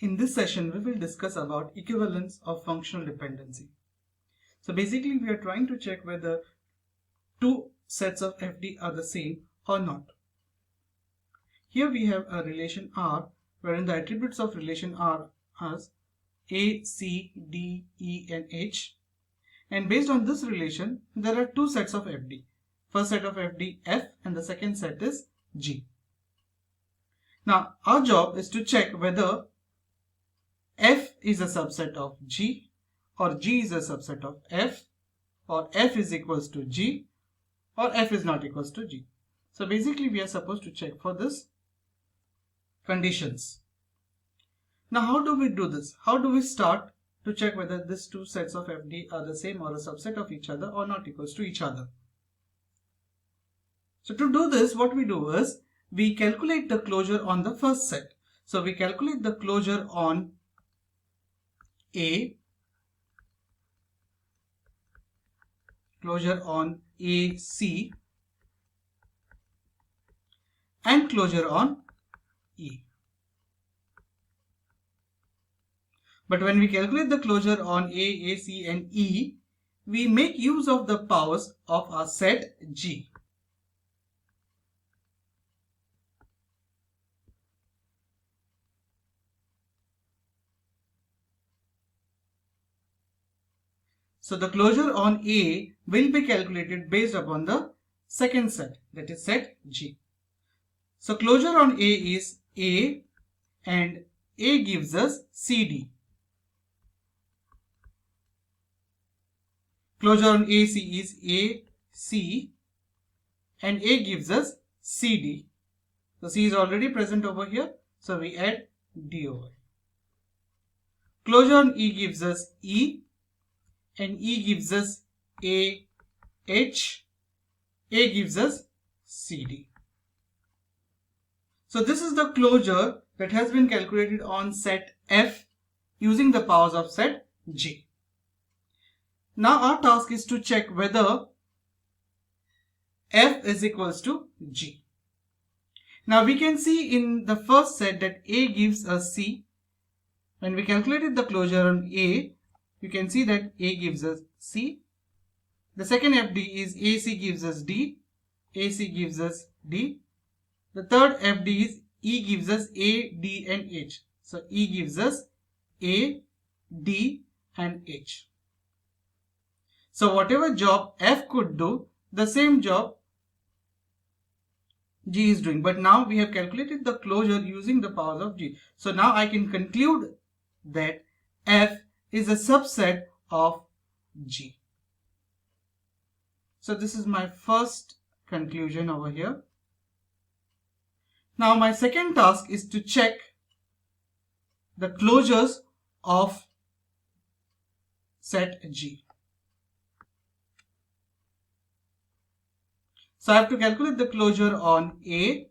In this session, we will discuss about equivalence of functional dependency. So basically, we are trying to check whether two sets of FD are the same or not. Here we have a relation R, wherein the attributes of relation R are A, C, D, E and H. And based on this relation, there are two sets of FD. First set of FD F and the second set is G. Now, our job is to check whether F is a subset of G, or G is a subset of F, or F is equals to G, or F is not equals to G. So basically we are supposed to check for this conditions. Now how do we do this? How do we start to check whether these two sets of FD are the same or a subset of each other or not equals to each other? So to do this, what we do is we calculate the closure on the first set. So we calculate the closure on A, closure on AC, and closure on E. But when we calculate the closure on A, AC and E, we make use of the powers of our set G. So the closure on A will be calculated based upon the second set, that is set G. So closure on A is A, and A gives us CD. Closure on AC is AC, and A gives us CD. So C is already present over here, so we add D over. Closure on E gives us E, and E gives us AH, A gives us CD. So this is the closure that has been calculated on set F using the powers of set G. Now our task is to check whether F is equals to G. Now we can see in the first set that A gives us C. When we calculated the closure on A, you can see that A gives us C. The second FD is AC gives us D, AC gives us D. The third FD is E gives us A, D and H. So E gives us A, D and H. So whatever job F could do, the same job G is doing. But now we have calculated the closure using the powers of G. So now I can conclude that F is a subset of G. So this is my first conclusion over here. Now my second task is to check the closures of set G. So I have to calculate the closure on A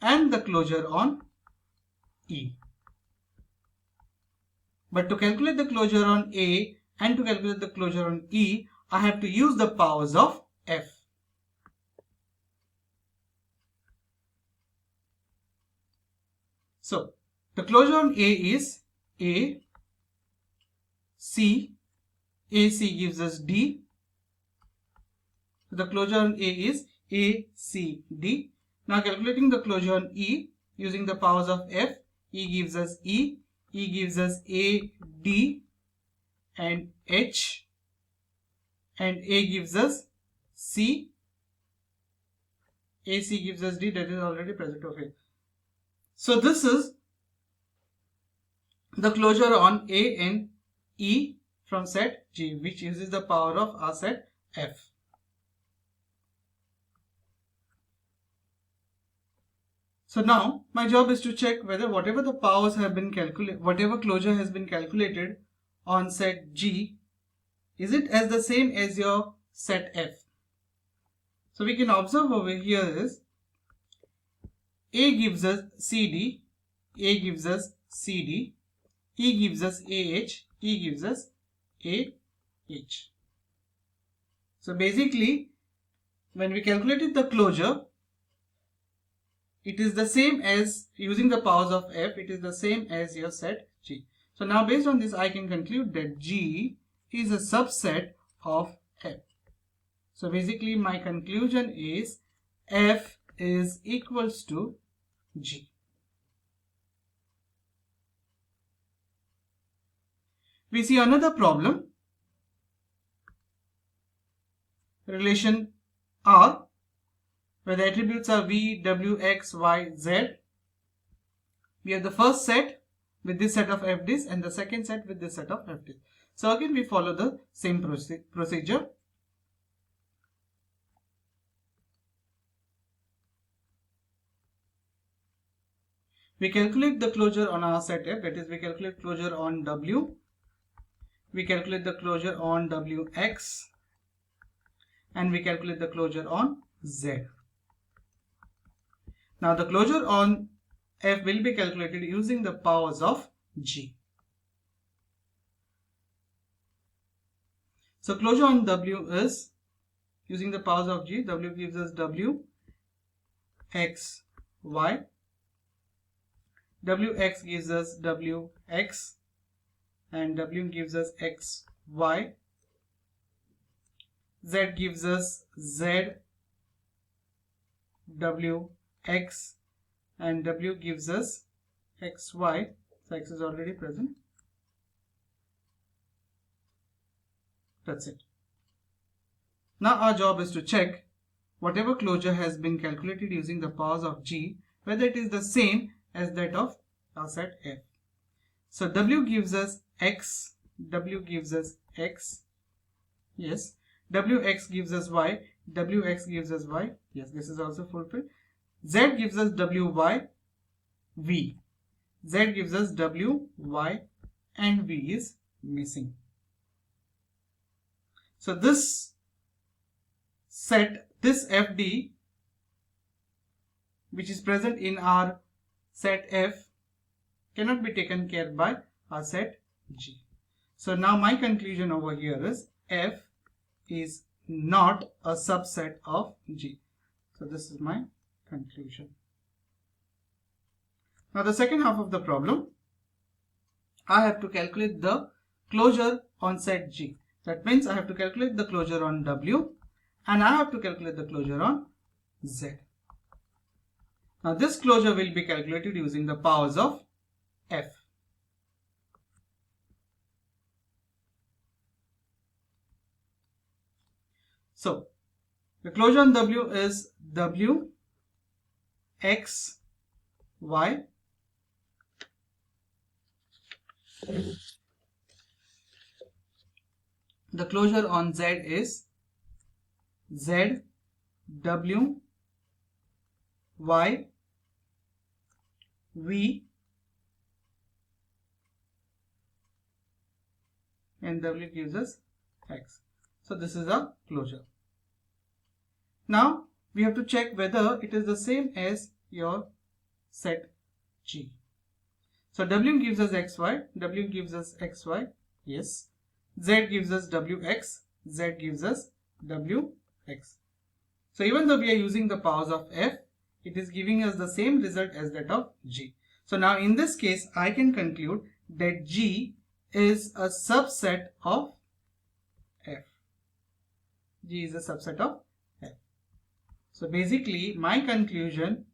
and the closure on E. But to calculate the closure on A and to calculate the closure on E, I have to use the powers of F. So the closure on A is A, C, AC gives us D. The closure on A is A, C, D. Now calculating the closure on E using the powers of F, E gives us E, E gives us A, D and H, and A gives us C, AC gives us D, that is already present over here. So this is the closure on A and E from set G, which uses the power of our set F. So now my job is to check whether whatever the powers have been calculated, whatever closure has been calculated on set G, is it as the same as your set F. So we can observe over here is A gives us CD, A gives us CD, E gives us AH, E gives us AH. So basically when we calculated the closure, it is the same as, using the powers of f, it is the same as your set G. So now based on this I can conclude that G is a subset of f. So basically my conclusion is f is equals to G. We see another problem, relation R, where the attributes are v, w, x, y, z. We have the first set with this set of fds and the second set with this set of fds. So again we follow the same procedure. We calculate the closure on our set f, that is we calculate closure on w, we calculate the closure on wx, and we calculate the closure on z. Now the closure on f will be calculated using the powers of G. So closure on w is using the powers of G. W gives us w, x, y. Wx gives us wx, and w gives us x, y. Z gives us z, w, x, and w gives us x, y. So x is already present. That's it. Now our job is to check whatever closure has been calculated using the powers of G, whether it is the same as that of our set f. So w gives us x, w gives us x, yes. Wx gives us y, wx gives us y, yes, this is also fulfilled. Z gives us wy, v. Z gives us w, y, and v is missing. So this set, this fd, which is present in our set f, cannot be taken care by our set G. So now my conclusion over here is f is not a subset of G. So this is my conclusion. Now the second half of the problem, I have to calculate the closure on set G. That means I have to calculate the closure on W and I have to calculate the closure on Z. Now this closure will be calculated using the powers of F. So the closure on W is W, X, Y. The closure on Z is Z, W, Y, V, and W gives us X. So this is a closure. Now we have to check whether it is the same as your set G. So W gives us XY, W gives us XY, yes. Z gives us WX, Z gives us WX. So even though we are using the powers of F, it is giving us the same result as that of G. So now in this case, I can conclude that G is a subset of F. G is a subset of F. So basically, my conclusion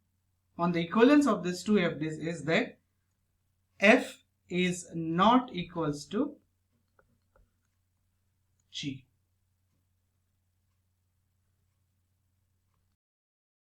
on the equivalence of these two FDs is that F is not equals to G.